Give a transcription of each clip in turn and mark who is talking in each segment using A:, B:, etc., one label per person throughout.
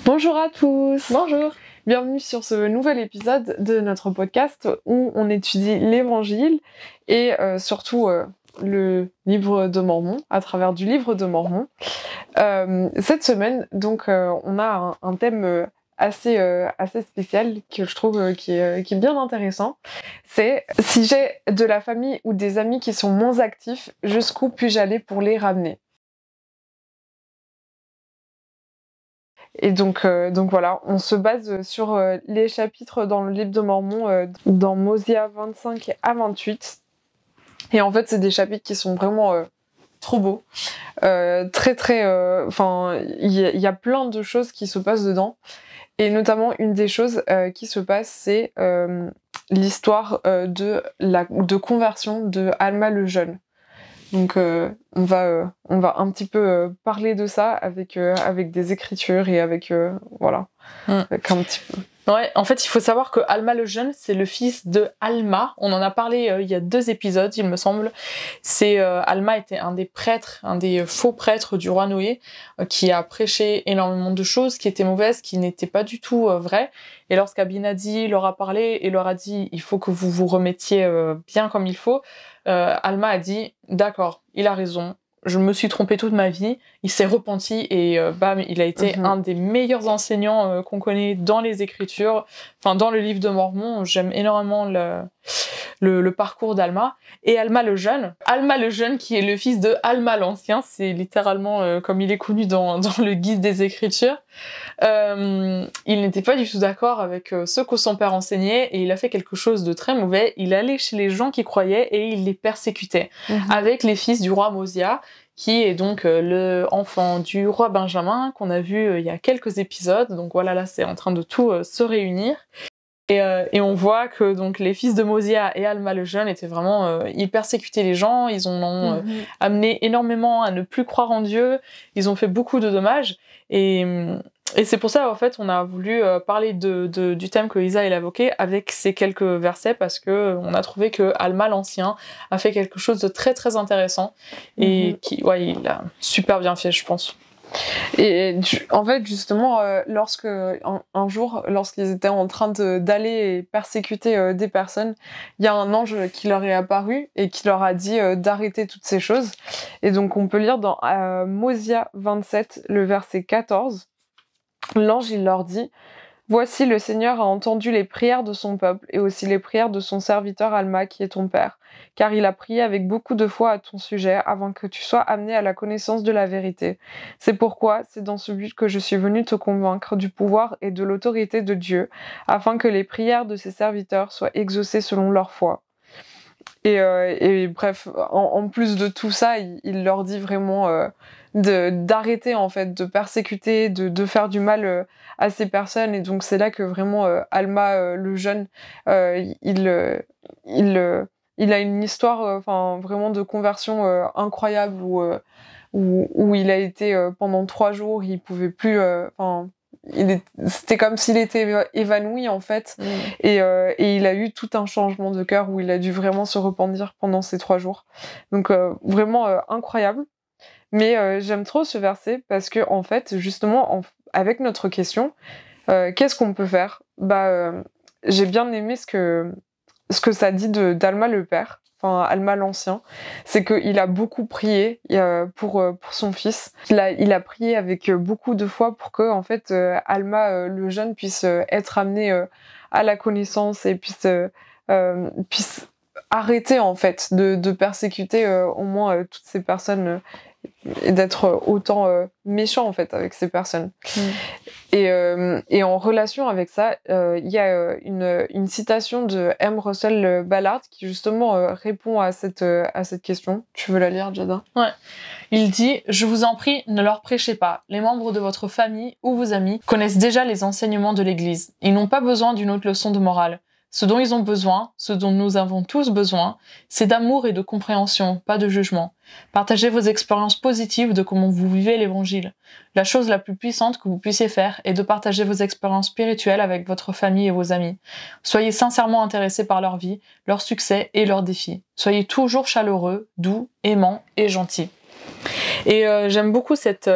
A: Bonjour à tous.
B: Bonjour.
A: Bienvenue sur ce nouvel épisode de notre podcast où on étudie l'Évangile et surtout le livre de Mormon, à travers du livre de Mormon. Cette semaine, donc, on a un thème assez spécial que je trouve qui est bien intéressant. C'est si j'ai de la famille ou des amis qui sont moins actifs, jusqu'où puis-je aller pour les ramener? Et donc voilà, on se base sur les chapitres dans le livre de Mormon, dans Mosiah 25 à 28. Et en fait, c'est des chapitres qui sont vraiment trop beaux. Enfin, il y a plein de choses qui se passent dedans. Et notamment, une des choses qui se passe, c'est l'histoire de conversion de Alma le Jeune. Donc on va un petit peu parler de ça avec des écritures et avec voilà, avec un petit peu.
B: Ouais, en fait, il faut savoir que Alma le Jeune, c'est le fils de Alma. On en a parlé il y a 2 épisodes, il me semble. Alma était un des prêtres, un des faux prêtres du roi Noé, qui a prêché énormément de choses qui étaient mauvaises, qui n'étaient pas du tout vraies. Et lorsqu'Abinadi leur a parlé et leur a dit il faut que vous vous remettiez bien comme il faut, Alma a dit d'accord, il a raison. Je me suis trompée toute ma vie, il s'est repenti et bam, il a été un des meilleurs enseignants qu'on connaît dans les Écritures, enfin dans le livre de Mormon. J'aime énormément le parcours d'Alma. Et Alma le Jeune qui est le fils de Alma l'Ancien, c'est littéralement comme il est connu dans le guide des Écritures. Il n'était pas du tout d'accord avec ce que son père enseignait et il a fait quelque chose de très mauvais. Il allait chez les gens qui croyaient et il les persécutait avec les fils du roi Mosiah, qui est donc le enfant du roi Benjamin qu'on a vu il y a quelques épisodes. Donc voilà, là c'est en train de tout se réunir. Et on voit que donc les fils de Mosiah et Alma le Jeune étaient vraiment ils persécutaient les gens, ils ont amené énormément à ne plus croire en Dieu, ils ont fait beaucoup de dommages et c'est pour ça en fait on a voulu parler du thème que Isa a évoqué avec ces quelques versets, parce que on a trouvé que Alma l'Ancien a fait quelque chose de très très intéressant et il a super bien fait, je pense.
A: Et en fait, justement, lorsque un jour, lorsqu'ils étaient en train d'aller persécuter des personnes, il y a un ange qui leur est apparu et qui leur a dit d'arrêter toutes ces choses. Et donc, on peut lire dans Mosiah 27, le verset 14. L'ange, il leur dit: voici, le Seigneur a entendu les prières de son peuple et aussi les prières de son serviteur Alma, qui est ton père, car il a prié avec beaucoup de foi à ton sujet avant que tu sois amené à la connaissance de la vérité. C'est pourquoi c'est dans ce but que je suis venu te convaincre du pouvoir et de l'autorité de Dieu, afin que les prières de ses serviteurs soient exaucées selon leur foi. Et bref, en plus de tout ça, il leur dit vraiment d'arrêter en fait de persécuter, de faire du mal à ces personnes. Et donc c'est là que vraiment Alma le Jeune, il a une histoire enfin vraiment de conversion incroyable où il a été pendant 3 jours, il pouvait plus c'était comme s'il était évanoui en fait, et il a eu tout un changement de cœur où il a dû vraiment se repentir pendant ces 3 jours. Donc vraiment incroyable. Mais j'aime trop ce verset parce que en fait justement avec notre question, qu'est-ce qu'on peut faire? J'ai bien aimé ce que ça dit d'Alma le père, enfin Alma l'Ancien, c'est qu'il a beaucoup prié pour son fils. Il a prié avec beaucoup de foi pour que en fait Alma le Jeune puisse être amené à la connaissance et puisse arrêter en fait de persécuter au moins toutes ces personnes et d'être autant méchant en fait avec ces personnes. Et en relation avec ça, il y a une citation de M. Russell Ballard qui justement répond à cette question. Tu veux la lire, Jada?
B: Ouais. Il dit « Je vous en prie, ne leur prêchez pas. Les membres de votre famille ou vos amis connaissent déjà les enseignements de l'Église. Ils n'ont pas besoin d'une autre leçon de morale. Ce dont ils ont besoin, ce dont nous avons tous besoin, c'est d'amour et de compréhension, pas de jugement. Partagez vos expériences positives de comment vous vivez l'Évangile. La chose la plus puissante que vous puissiez faire est de partager vos expériences spirituelles avec votre famille et vos amis. Soyez sincèrement intéressés par leur vie, leurs succès et leurs défis. Soyez toujours chaleureux, doux, aimants et gentils. » Et j'aime beaucoup cette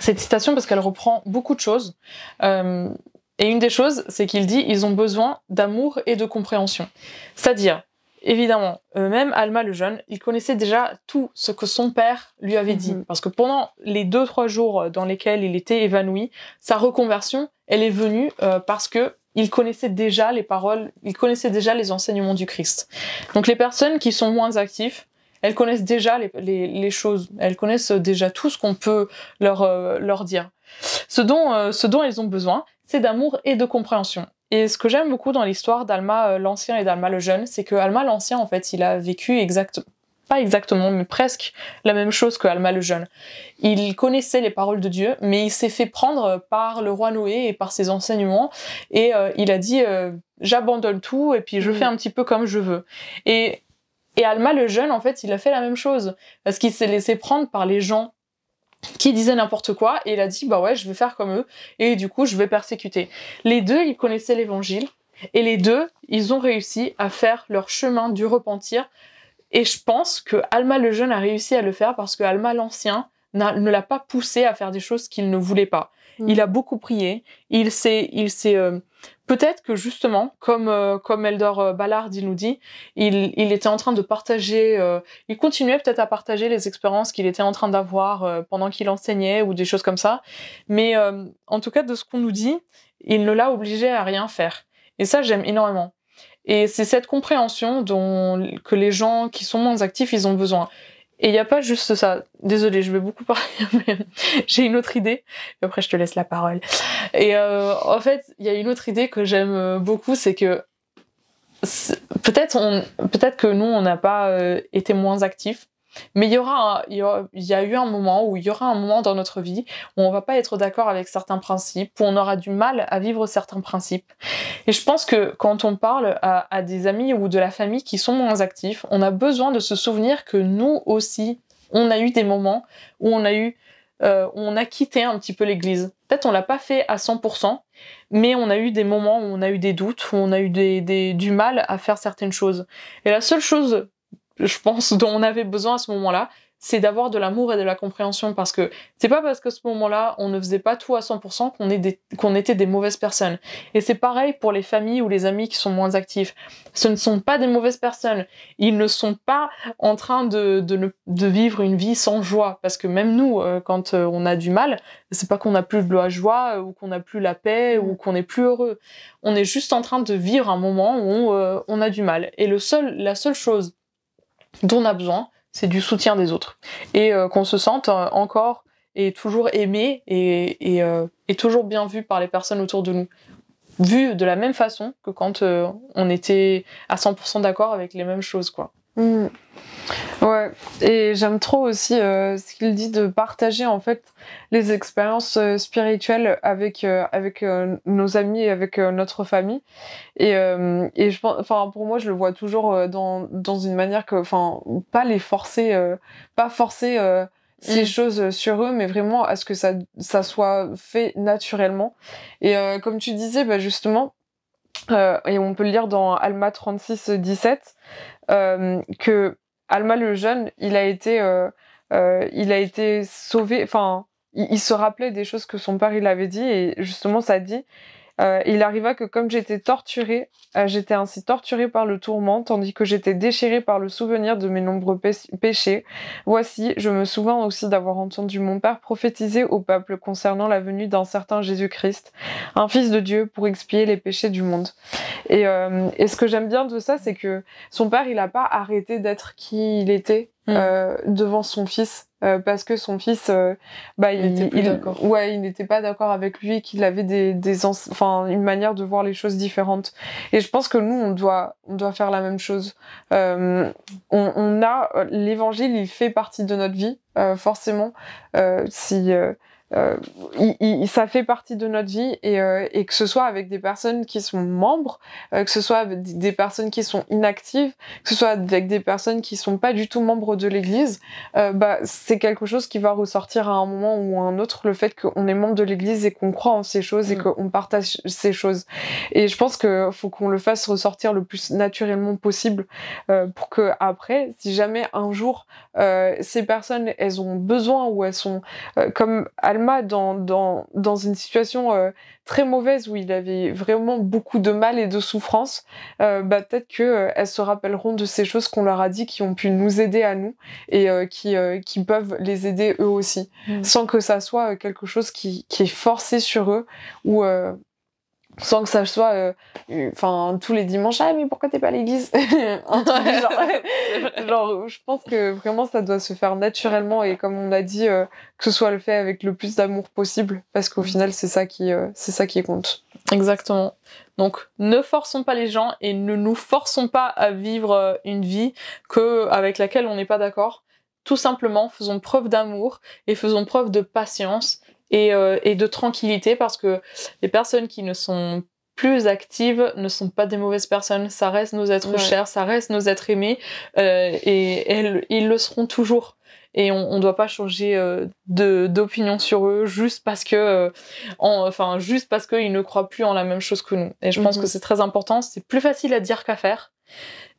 B: cette citation parce qu'elle reprend beaucoup de choses. Et une des choses, c'est qu'il dit ils ont besoin d'amour et de compréhension. C'est-à-dire, évidemment, même Alma le jeune, il connaissait déjà tout ce que son père lui avait dit. Parce que pendant les 2-3 jours dans lesquels il était évanoui, sa reconversion, elle est venue parce que il connaissait déjà les paroles, il connaissait déjà les enseignements du Christ. Donc les personnes qui sont moins actives, elles connaissent déjà les choses, elles connaissent déjà tout ce qu'on peut leur dire. Ce dont elles ont besoin, c'est d'amour et de compréhension. Et ce que j'aime beaucoup dans l'histoire d'Alma l'Ancien et d'Alma le Jeune, c'est que Alma l'Ancien, en fait, il a vécu pas exactement, mais presque la même chose que Alma le Jeune. Il connaissait les paroles de Dieu, mais il s'est fait prendre par le roi Noé et par ses enseignements, et il a dit j'abandonne tout et puis je fais un petit peu comme je veux. Et Alma le Jeune, en fait, il a fait la même chose, parce qu'il s'est laissé prendre par les gens qui disaient n'importe quoi, et il a dit bah ouais, je vais faire comme eux, et du coup je vais persécuter. Les deux, ils connaissaient l'évangile, et les deux, ils ont réussi à faire leur chemin du repentir, et je pense que Alma le Jeune a réussi à le faire parce que Alma l'Ancien ne l'a pas poussé à faire des choses qu'il ne voulait pas. Il a beaucoup prié, il s'est peut-être que justement, comme Eldor Ballard il nous dit, il était en train de partager, il continuait peut-être à partager les expériences qu'il était en train d'avoir pendant qu'il enseignait ou des choses comme ça, mais en tout cas de ce qu'on nous dit, il ne l'a obligé à rien faire. Et ça, j'aime énormément. Et c'est cette compréhension que les gens qui sont moins actifs, ils ont besoin. Et il n'y a pas juste ça. Désolée, je vais beaucoup parler, mais j'ai une autre idée. Et après, je te laisse la parole. Et en fait, il y a une autre idée que j'aime beaucoup, c'est que peut-être que nous, on n'a pas été moins actifs, mais il y a eu un moment où il y aura un moment dans notre vie où on va pas être d'accord avec certains principes, où on aura du mal à vivre certains principes. Et je pense que quand on parle à des amis ou de la famille qui sont moins actifs, on a besoin de se souvenir que nous aussi, on a eu des moments où on a quitté un petit peu l'église. Peut-être on l'a pas fait à 100%, mais on a eu des moments où on a eu des doutes, où on a eu du mal à faire certaines choses. Et la seule chose, je pense, dont on avait besoin à ce moment-là, c'est d'avoir de l'amour et de la compréhension, parce que c'est pas parce que ce moment-là, on ne faisait pas tout à 100% qu'on était des mauvaises personnes. Et c'est pareil pour les familles ou les amis qui sont moins actifs. Ce ne sont pas des mauvaises personnes. Ils ne sont pas en train de vivre une vie sans joie, parce que même nous, quand on a du mal, c'est pas qu'on n'a plus de la joie, ou qu'on n'a plus la paix, ou qu'on n'est plus heureux. On est juste en train de vivre un moment où on a du mal. Et la seule chose dont on a besoin, c'est du soutien des autres. Et qu'on se sente encore et toujours aimé et toujours bien vu par les personnes autour de nous. Vu de la même façon que quand on était à 100% d'accord avec les mêmes choses, quoi.
A: Ouais, et j'aime trop aussi ce qu'il dit de partager en fait les expériences spirituelles avec nos amis et avec notre famille. Et je pense, enfin pour moi je le vois toujours dans une manière que, enfin pas les forcer, pas forcer ces choses sur eux, mais vraiment à ce que ça soit fait naturellement. Et comme tu disais, bah justement, et on peut le lire dans Alma 36-17, que Alma le jeune, il a été sauvé, enfin, il se rappelait des choses que son père il avait dit, et justement ça dit il arriva que comme j'étais torturée, j'étais ainsi torturée par le tourment, tandis que j'étais déchirée par le souvenir de mes nombreux péchés. Voici, je me souviens aussi d'avoir entendu mon père prophétiser au peuple concernant la venue d'un certain Jésus-Christ, un fils de Dieu pour expier les péchés du monde. Et ce que j'aime bien de ça, c'est que son père, il a pas arrêté d'être qui il était devant son fils. Parce que son fils, il n'était pas d'accord avec lui, qu'il avait une manière de voir les choses différentes. Et je pense que nous, on doit faire la même chose. L'évangile, il fait partie de notre vie, forcément. Ça fait partie de notre vie, et que ce soit avec des personnes qui sont membres, que ce soit avec des personnes qui sont inactives, que ce soit avec des personnes qui sont pas du tout membres de l'église, c'est quelque chose qui va ressortir à un moment ou à un autre, le fait qu'on est membre de l'église et qu'on croit en ces choses et qu'on partage ces choses. Et je pense que faut qu'on le fasse ressortir le plus naturellement possible, pour que après, si jamais un jour ces personnes elles ont besoin, ou elles sont comme Alma dans une situation très mauvaise où il avait vraiment beaucoup de mal et de souffrance, peut-être qu'elles se rappelleront de ces choses qu'on leur a dit, qui ont pu nous aider à nous et qui peuvent les aider eux aussi, sans que ça soit quelque chose qui est forcé sur eux ou sans que ça soit tous les dimanches, ah mais pourquoi t'es pas à l'église, un truc du genre je pense que vraiment ça doit se faire naturellement et comme on a dit que ce soit le fait avec le plus d'amour possible parce qu'au final c'est ça qui compte.
B: Exactement. Donc ne forçons pas les gens et ne nous forçons pas à vivre une vie avec laquelle on n'est pas d'accord. Tout simplement faisons preuve d'amour et faisons preuve de patience et de tranquillité, parce que les personnes qui ne sont plus actives ne sont pas des mauvaises personnes, ça reste nos êtres chers, ça reste nos êtres aimés, et ils le seront toujours. Et on doit pas changer d'opinion sur eux juste parce que juste parce qu'ils ne croient plus en la même chose que nous. Et je pense que c'est très important, c'est plus facile à dire qu'à faire.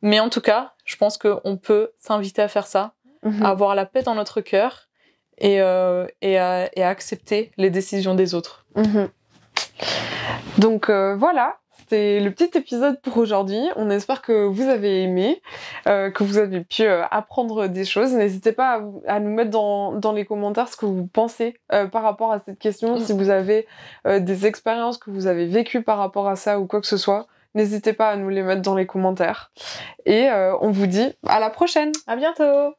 B: Mais en tout cas, je pense qu'on peut s'inviter à faire ça, à avoir la paix dans notre cœur et à accepter les décisions des autres.
A: Donc voilà, c'était le petit épisode pour aujourd'hui. On espère que vous avez aimé, que vous avez pu apprendre des choses. N'hésitez pas à nous mettre dans les commentaires ce que vous pensez par rapport à cette question. Si vous avez des expériences que vous avez vécues par rapport à ça ou quoi que ce soit, n'hésitez pas à nous les mettre dans les commentaires. Et on vous dit à la prochaine.
B: À bientôt.